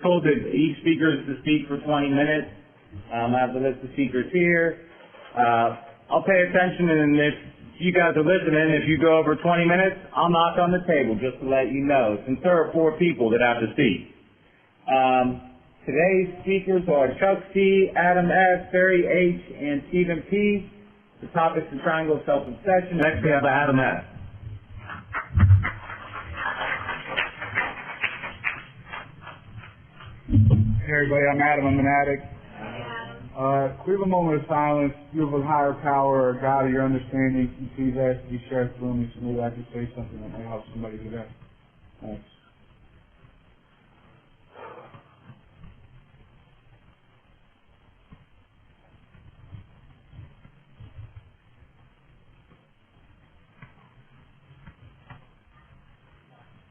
told that each speaker is to speak for 20 minutes. I have the list of speakers here. I'll pay attention, and if you guys are listening, if you go over 20 minutes, I'll knock on the table just to let you know, since there are 4 people that have to speak. Today's speakers are Chuck C., Adam S., Barry H., and Stephen P. The topic's the triangle of self-obsession. Next we have Adam S. Hey everybody, I'm Adam, I'm an addict. We have a moment of silence. You have a higher power or God of your understanding. Can you please ask to be shared through me so maybe I can say something that may help somebody today. Thanks.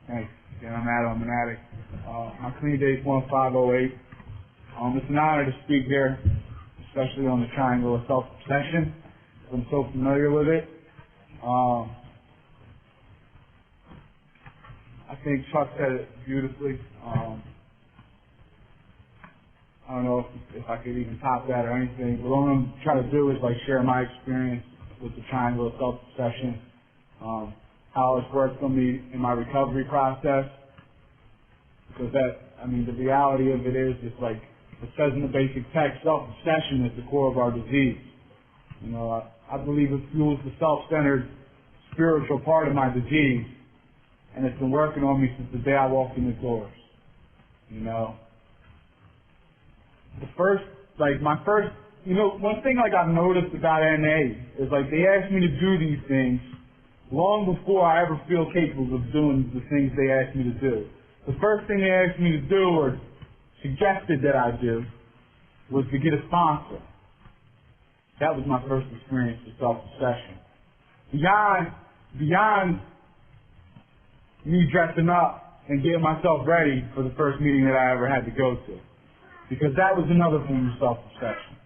Thanks. Again, I'm Adam, I'm an addict. My clean date is 1508. It's an honor to speak here, especially on the triangle of self-obsession. I'm so familiar with it. I think Chuck said it beautifully. I don't know if I could even top that or anything, but what I'm going to try to do is share my experience with the triangle of self-obsession, how it's worked on me in my recovery process, because the reality of it is, it's like it says in the basic text, self-obsession is the core of our disease. I believe it fuels the self-centered spiritual part of my disease, and it's been working on me since the day I walked in the doors. One thing I've noticed about NA is they ask me to do these things long before I ever feel capable of doing the things they ask me to do. The first thing they asked me to do, or suggested that I do, was to get a sponsor. That was my first experience with self-obsession. Beyond me dressing up and getting myself ready for the first meeting that I ever had to go to. Because that was another form of self-obsession.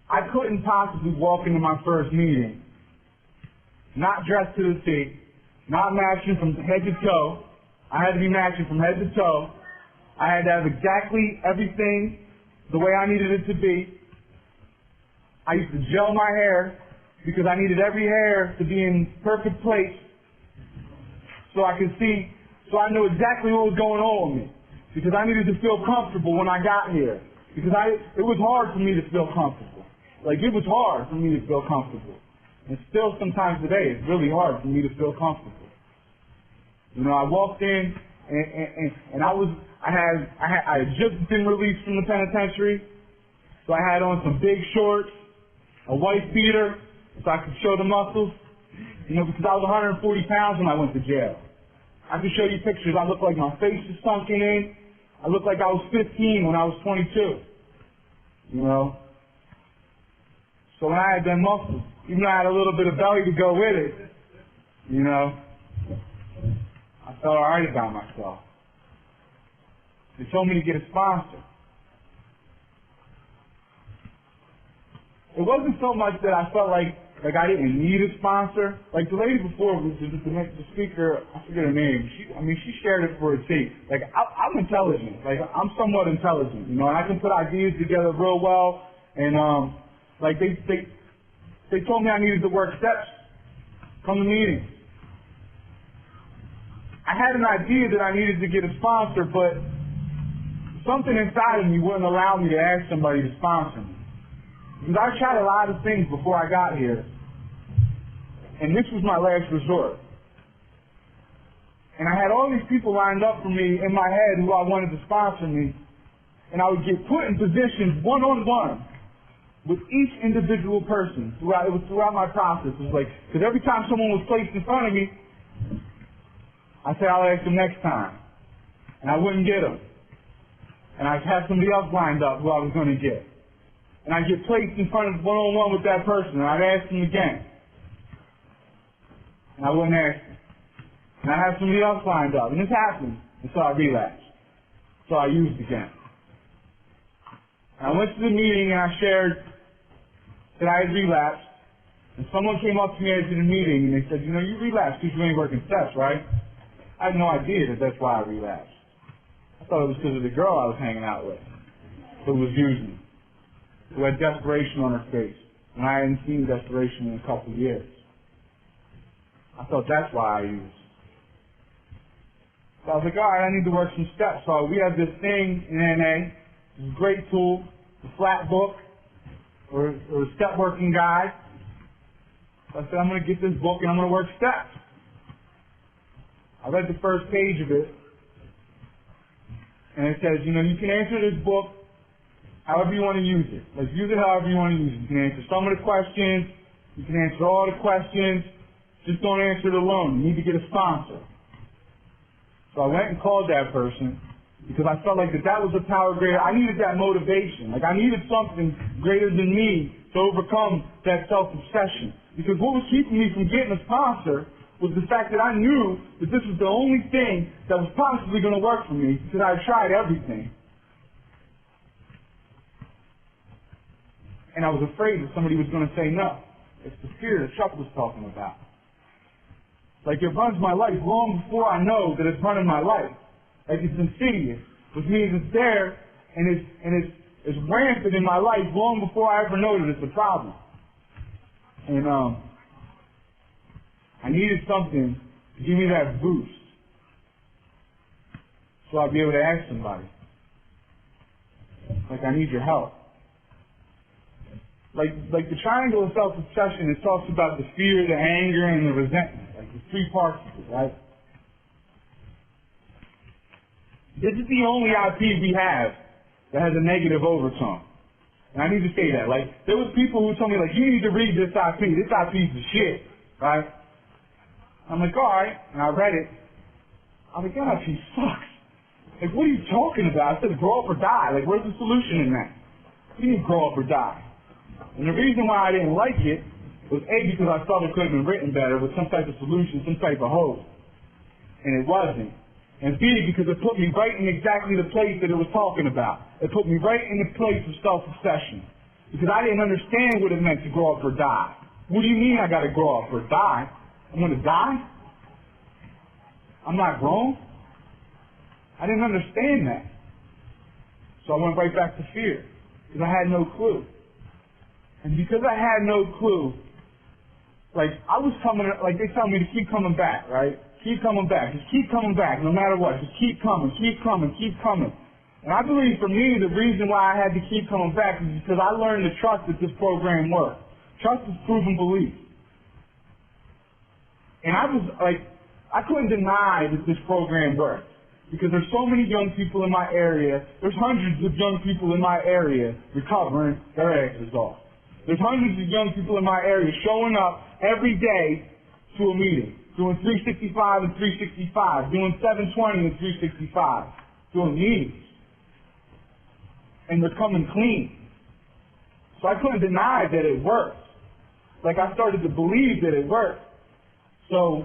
I couldn't possibly walk into my first meeting not dressed to the T, not matching from head to toe. I had to be matching from head to toe. I had to have exactly everything the way I needed it to be. I used to gel my hair because I needed every hair to be in perfect place so I could see, so I knew exactly what was going on with me. Because I needed to feel comfortable when I got here. Because it was hard for me to feel comfortable. It was hard for me to feel comfortable. And still sometimes today, it's really hard for me to feel comfortable. I walked in and I had just been released from the penitentiary. So I had on some big shorts, a white beater, so I could show the muscles. Because I was 140 pounds when I went to jail. I can show you pictures. I look like my face is sunken in. I look like I was 15 when I was 22. So when I had them muscles, even though I had a little bit of belly to go with it, I felt alright about myself. They told me to get a sponsor. It wasn't so much that I felt like I didn't need a sponsor. The lady before, the speaker, I forget her name. She shared it for a T. I'm intelligent. I'm somewhat intelligent, and I can put ideas together real well. And they told me I needed to work steps from the meeting. I had an idea that I needed to get a sponsor, but something inside of me wouldn't allow me to ask somebody to sponsor me. Because I tried a lot of things before I got here, and this was my last resort. And I had all these people lined up for me in my head who I wanted to sponsor me, and I would get put in positions one-on-one with each individual person throughout my process. It was because every time someone was placed in front of me, I said, I'll ask them next time. And I wouldn't get them. And I'd have somebody else lined up who I was going to get. And I'd get placed in front of one-on-one with that person, and I'd ask them again. And I wouldn't ask them. And I'd have somebody else lined up. And this happened. And so I relapsed. So I used again. And I went to the meeting and I shared that I had relapsed. And someone came up to me after the meeting and they said, you relapsed because you ain't working steps, right? I had no idea that that's why I relapsed. I thought it was because of the girl I was hanging out with who was using me, who had desperation on her face, and I hadn't seen desperation in a couple of years. I thought that's why I used. So I was like, all right, I need to work some steps. So we have this thing in NA, this great tool, the flat book, or a step working guide. So I said, I'm going to get this book and I'm going to work steps. I read the first page of it, and it says, you can answer this book however you want to use it. Like, use it however you want to use it. You can answer some of the questions, you can answer all the questions, just don't answer it alone. You need to get a sponsor. So I went and called that person because I felt like that was a power greater. I needed that motivation. Like, I needed something greater than me to overcome that self-obsession. Because what was keeping me from getting a sponsor was the fact that I knew that this was the only thing that was possibly going to work for me because I had tried everything. And I was afraid that somebody was going to say no. It's the fear that Chuck was talking about. Like, it runs my life long before I know that it's running my life. Like, it's insidious, which means it's there and it's rampant in my life long before I ever know that it's a problem. And I needed something to give me that boost so I'd be able to ask somebody. Like, I need your help. Like the triangle of self-obsession, it talks about the fear, the anger, and the resentment. Like, the three parts of it, right? This is the only IP we have that has a negative overtone. And I need to say that. Like, there was people who told me, like, you need to read this IP. This IP's the shit, right? I'm like, all right. And I read it. I'm like, that IP sucks. Like, what are you talking about? I said, grow up or die. Like, where's the solution in that? You need to grow up or die. And the reason why I didn't like it was A, because I thought it could have been written better with some type of solution, some type of hope. And it wasn't. And B, because it put me right in exactly the place that it was talking about. It put me right in the place of self-obsession. Because I didn't understand what it meant to grow up or die. What do you mean I gotta grow up or die? I'm gonna die? I'm not grown? I didn't understand that. So I went right back to fear. Because I had no clue. And because I had no clue, like, I was coming, like, they tell me to keep coming back, right? Keep coming back. Just keep coming back, no matter what. Just keep coming, keep coming, keep coming. And I believe for me, the reason why I had to keep coming back is because I learned to trust that this program worked. Trust is proven belief. And I was, like, I couldn't deny that this program worked. Because there's so many young people in my area, there's hundreds of young people in my area recovering their asses off. There's hundreds of young people in my area showing up every day to a meeting, doing 365 and 365, doing 720 and 365, doing meetings. And they're coming clean. So I couldn't deny that it worked. Like, I started to believe that it worked. So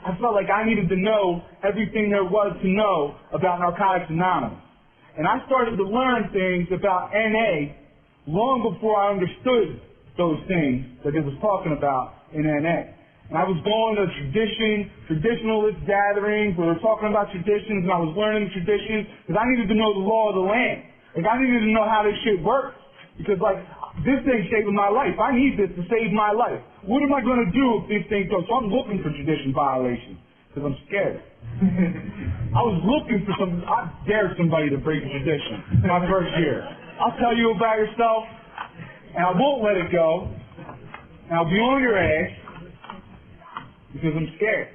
I felt like I needed to know everything there was to know about Narcotics Anonymous. And I started to learn things about NA long before I understood those things that it was talking about in NA. And I was going to traditionalist gatherings where they were talking about traditions, and I was learning traditions because I needed to know the law of the land. Like, I needed to know how this shit works. Because, like, this thing's saving my life. I need this to save my life. What am I going to do if this thing goes? So I'm looking for tradition violations because I'm scared. I was looking for I dared somebody to break a tradition my first year. I'll tell you about yourself, and I won't let it go, and I'll be on your ass because I'm scared.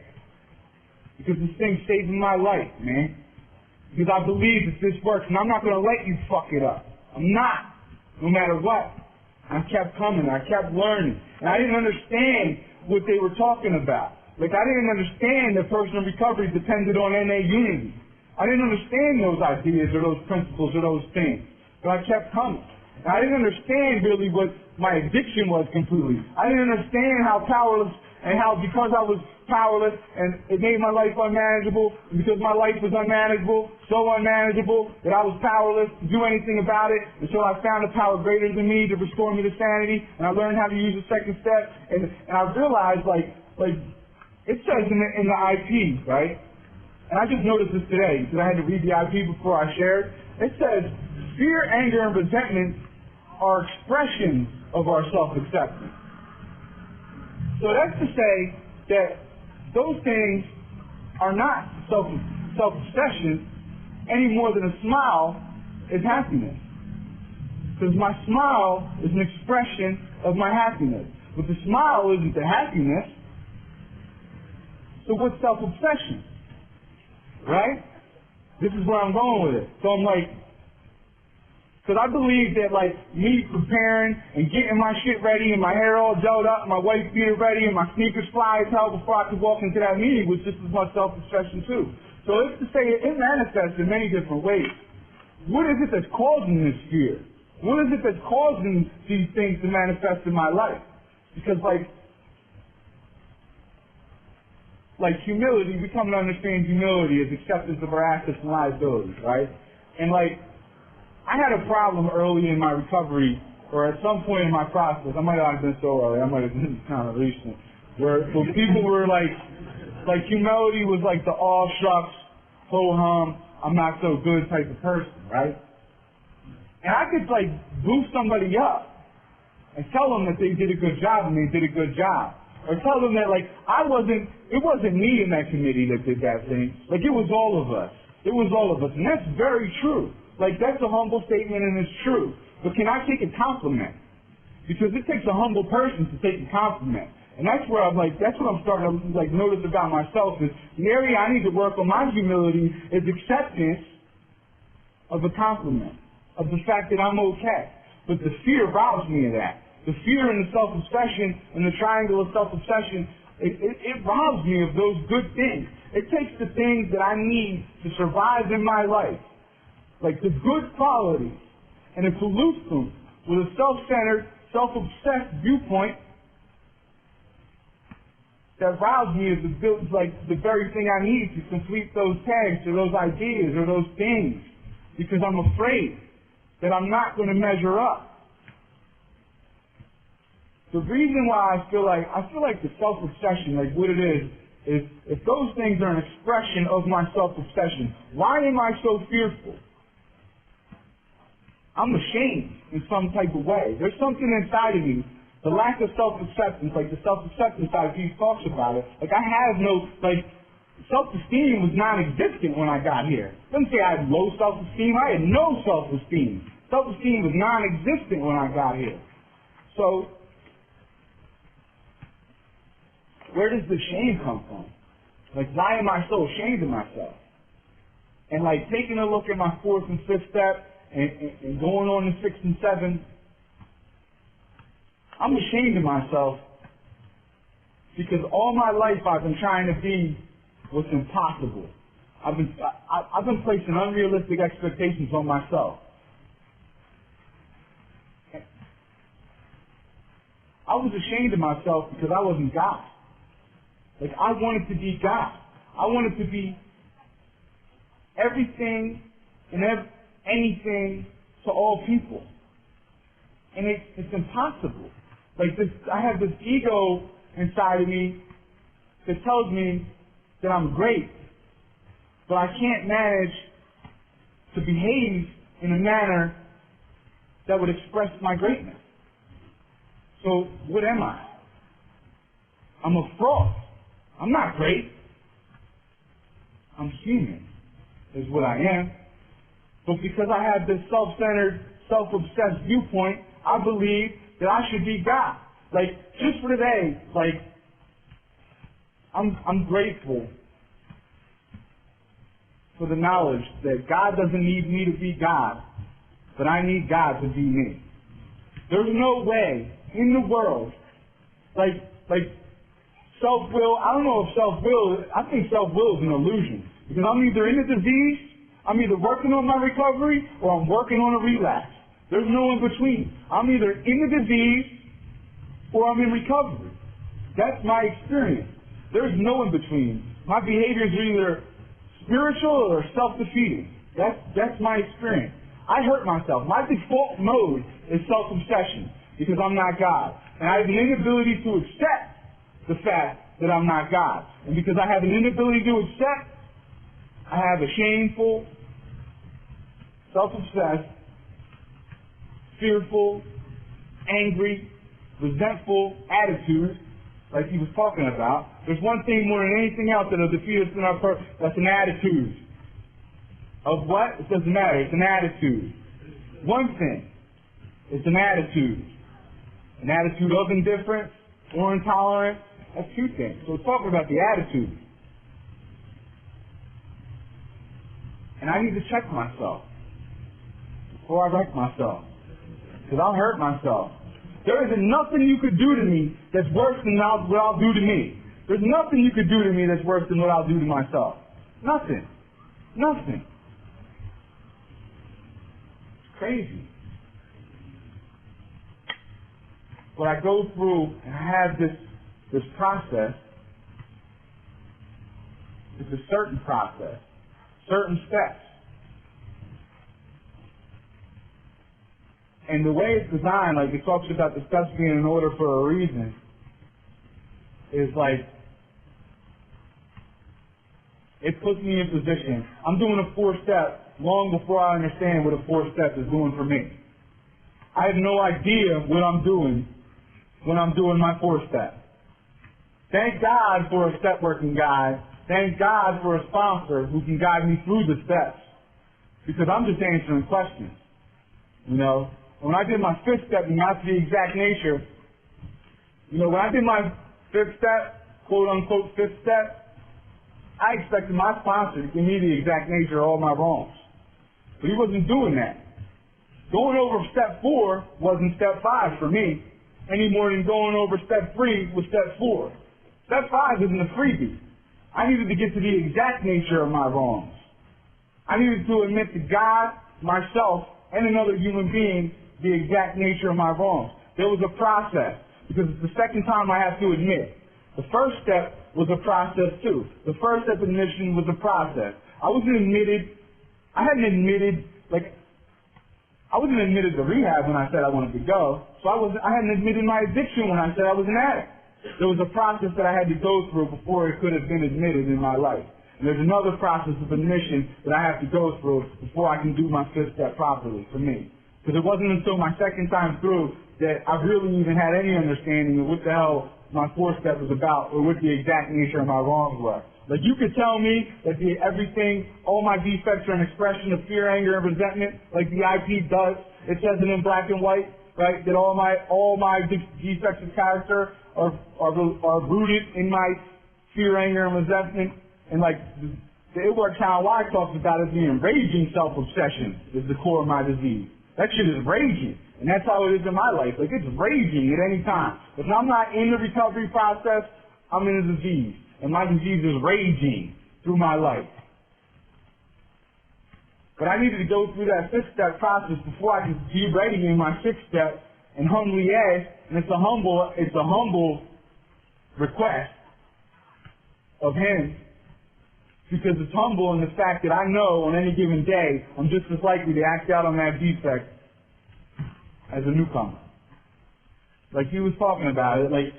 Because this thing's saving my life, man. Because I believe that this works, and I'm not going to let you fuck it up. I'm not, no matter what. I kept coming, I kept learning, and I didn't understand what they were talking about. Like, I didn't understand that personal recovery depended on NA unity. I didn't understand those ideas or those principles or those things. But I kept coming. And I didn't understand really what my addiction was completely. I didn't understand how powerless and how because I was powerless and it made my life unmanageable, and because my life was unmanageable, so unmanageable that I was powerless to do anything about it until I found a power greater than me to restore me to sanity, and I learned how to use the second step, and I realized like it says in the IP, right? and I just noticed this today because I had to read the IP before I shared. It says, fear, anger, and resentment are expressions of our self-acceptance. So that's to say that those things are not self-obsession any more than a smile is happiness. Because my smile is an expression of my happiness. But the smile isn't the happiness. So what's self-obsession? Right? This is where I'm going with it. So I'm like, because I believe that like me preparing and getting my shit ready and my hair all gelled up, and my white beard ready, and my sneakers fly as hell before I could walk into that meeting was just as much self-obsession too. So it's to say it manifests in many different ways. What is it that's causing this fear? What is it that's causing these things to manifest in my life? Because like humility, we come to understand humility as acceptance of our assets and liabilities, right? And like, I had a problem early in my recovery, or at some point in my process, I might not have been so early, I might have been kind of recent, where people were like humility was like the all shucks, ho hum, I'm not so good type of person, right? And I could like boost somebody up and tell them that they did a good job and they did a good job. Or tell them that like it wasn't me in that committee that did that thing. Like it was all of us. It was all of us. And that's very true. Like that's a humble statement and it's true. But can I take a compliment? Because it takes a humble person to take a compliment. And that's where I'm like, that's what I'm starting to like notice about myself is the area I need to work on my humility is acceptance of a compliment, of the fact that I'm okay. But the fear robs me of that. The fear and the self-obsession and the triangle of self-obsession, it robs me of those good things. It takes the things that I need to survive in my life, like the good qualities, and it pollutes them with a self-centered, self-obsessed viewpoint that robs me of the very thing I need to complete those tags or those ideas or those things, because I'm afraid that I'm not going to measure up. The reason why I feel like the self-obsession, like what it is if those things are an expression of my self-obsession, why am I so fearful? I'm ashamed in some type of way. There's something inside of me, the lack of self-acceptance, like the self-acceptance side, he talks about it. Like I have no, like, self-esteem was non-existent when I got here. It doesn't say I had low self-esteem. I had no self-esteem. Self-esteem was non-existent when I got here. So, where does the shame come from? Like, why am I so ashamed of myself? And like taking a look at my fourth and fifth step and going on to sixth and seventh, I'm ashamed of myself because all my life I've been trying to be what's impossible. I've been placing unrealistic expectations on myself. I was ashamed of myself because I wasn't God. Like, I wanted to be God. I wanted to be everything and anything to all people. And it's impossible. Like, I have this ego inside of me that tells me that I'm great, but I can't manage to behave in a manner that would express my greatness. So, what am I? I'm a fraud. I'm not great. I'm human, is what I am. But because I have this self-centered, self-obsessed viewpoint, I believe that I should be God. Like, just for today, like, I'm grateful for the knowledge that God doesn't need me to be God, but I need God to be me. There's no way in the world, like self-will, I don't know if self-will, I think self-will is an illusion. Because I'm either in the disease, I'm either working on my recovery, or I'm working on a relapse. There's no in between. I'm either in the disease, or I'm in recovery. That's my experience. There's no in between. My behaviors are either spiritual or self-defeating. That's my experience. I hurt myself. My default mode is self-obsession, because I'm not God. And I have an inability to accept the fact that I'm not God. And because I have an inability to accept I have a shameful, self-obsessed, fearful, angry, resentful attitude, like he was talking about. There's one thing more than anything else that'll defeat us in our purpose. That's an attitude. Of what? It doesn't matter. It's an attitude. One thing. It's an attitude. An attitude of indifference or intolerance. That's two things. So we're talking about the attitude. And I need to check myself before I wreck myself. Because I'll hurt myself. There isn't nothing you could do to me that's worse than what I'll do to me. There's nothing you could do to me that's worse than what I'll do to myself. Nothing. Nothing. It's crazy. But I go through and I have this process. It's a certain process. Certain steps. And the way it's designed, like it talks about the steps being in order for a reason, is like, it puts me in position. I'm doing a 4-step long before I understand what a 4-step is doing for me. I have no idea what I'm doing when I'm doing my 4-step. Thank God for a step working guide. Thank God for a sponsor who can guide me through the steps. Because I'm just answering questions. You know? When I did my 5th step, and not the exact nature, you know, when I did my 5th step, quote unquote 5th step, I expected my sponsor to give me the exact nature of all my wrongs. But he wasn't doing that. Going over step 4 wasn't step 5 for me, any more than going over step 3 was step 4. Step 5 isn't a freebie. I needed to get to the exact nature of my wrongs. I needed to admit to God, myself, and another human being the exact nature of my wrongs. There was a process, because it's the second time I have to admit. The first step was a process too. The first step of admission was a process. I hadn't admitted to rehab when I said I wanted to go, so I hadn't admitted my addiction when I said I was an addict. There was a process that I had to go through before it could have been admitted in my life. And there's another process of admission that I have to go through before I can do my 5th step properly for me. Because it wasn't until my second time through that I really even had any understanding of what the hell my 4th step was about or what the exact nature of my wrongs were. Like you could tell me that all my defects are an expression of fear, anger, and resentment, like the IP does. It says it in black and white, right? That all my defects of character are rooted in my fear, anger, and resentment. And like the Itwork Channel Y talks about it being raging self-obsession is the core of my disease. That shit is raging. And that's how it is in my life. Like, it's raging at any time. If I'm not in the recovery process, I'm in a disease. And my disease is raging through my life. But I needed to go through that 5th step process before I could be ready in my 6th step and humbly ask, and it's a humble request of him, because it's humble in the fact that I know on any given day I'm just as likely to act out on that defect as a newcomer. Like he was talking about it, like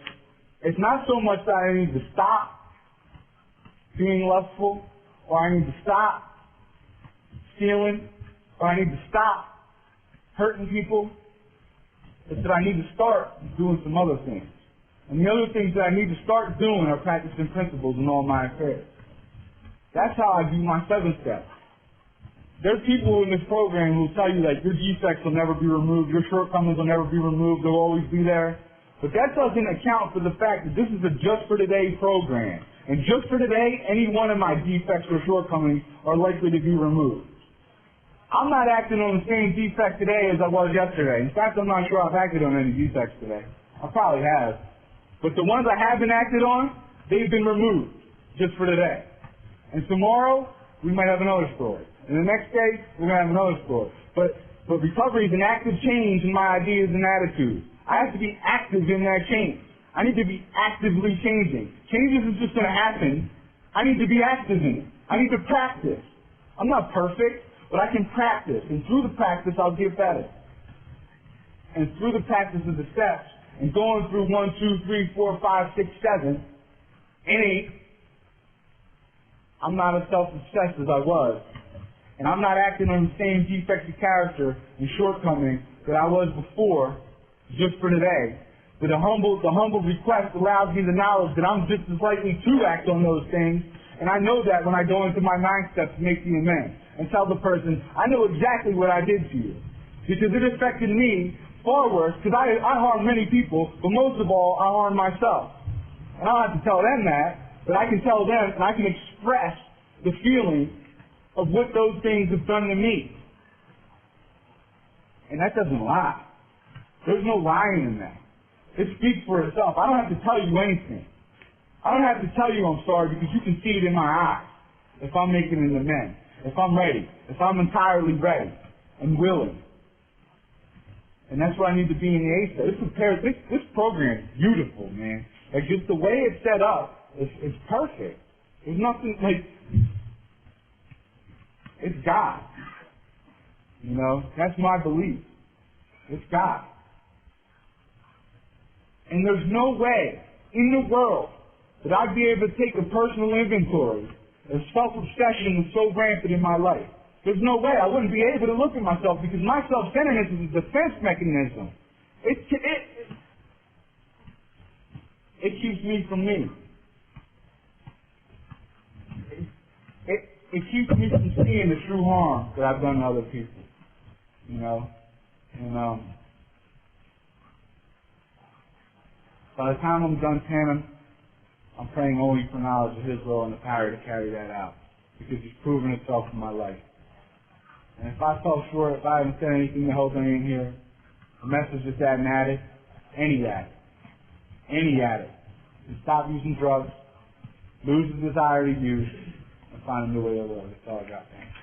it's not so much that I need to stop being lustful, or I need to stop stealing, or I need to stop hurting people. It's that I need to start doing some other things. And the other things that I need to start doing are practicing principles in all my affairs. That's how I do my 7th step. There's people in this program who tell you like your defects will never be removed, your shortcomings will never be removed, they'll always be there. But that doesn't account for the fact that this is a just for today program. And just for today, any one of my defects or shortcomings are likely to be removed. I'm not acting on the same defect today as I was yesterday. In fact, I'm not sure I've acted on any defects today. I probably have. But the ones I haven't acted on, they've been removed just for today. And tomorrow, we might have another story. And the next day, we're going to have another story. But recovery is an active change in my ideas and attitudes. I have to be active in that change. I need to be actively changing. Change isn't just going to happen. I need to be active in it. I need to practice. I'm not perfect, but I can practice. And through the practice, I'll get better. And through the practice of the steps, and going through 1, 2, 3, 4, 5, 6, 7, and 8, I'm not as self-obsessed as I was. And I'm not acting on the same defects of character and shortcomings that I was before, just for today. But the humble request allows me the knowledge that I'm just as likely to act on those things. And I know that when I go into my 9 steps to make the amends and tell the person, I know exactly what I did to you. Because it affected me far worse, because I harmed many people, but most of all, I harmed myself. And I don't have to tell them that, but I can tell them and I can express the feeling of what those things have done to me. And that doesn't lie. There's no lying in that. It speaks for itself. I don't have to tell you anything. I don't have to tell you I'm sorry because you can see it in my eyes. If I'm making an amends, if I'm ready, if I'm entirely ready and willing. And that's what I need to be in the ASA. This program is beautiful, man. Like just the way it's set up, it's perfect. There's nothing like, it's God. You know, that's my belief. It's God. And there's no way in the world that I'd be able to take a personal inventory if self-obsession was so rampant in my life. There's no way. I wouldn't be able to look at myself because my self-centeredness is a defense mechanism. It keeps me from me. It keeps me from seeing the true harm that I've done to other people. You know? And by the time I'm done tanning, I'm praying only for knowledge of His will and the power to carry that out. Because He's proven Himself in my life. And if I fell short, if I haven't said anything to hold anyone here, the message is that an addict, any addict, can stop using drugs, lose the desire to use, and find a new way to live. That's all I got, thanks.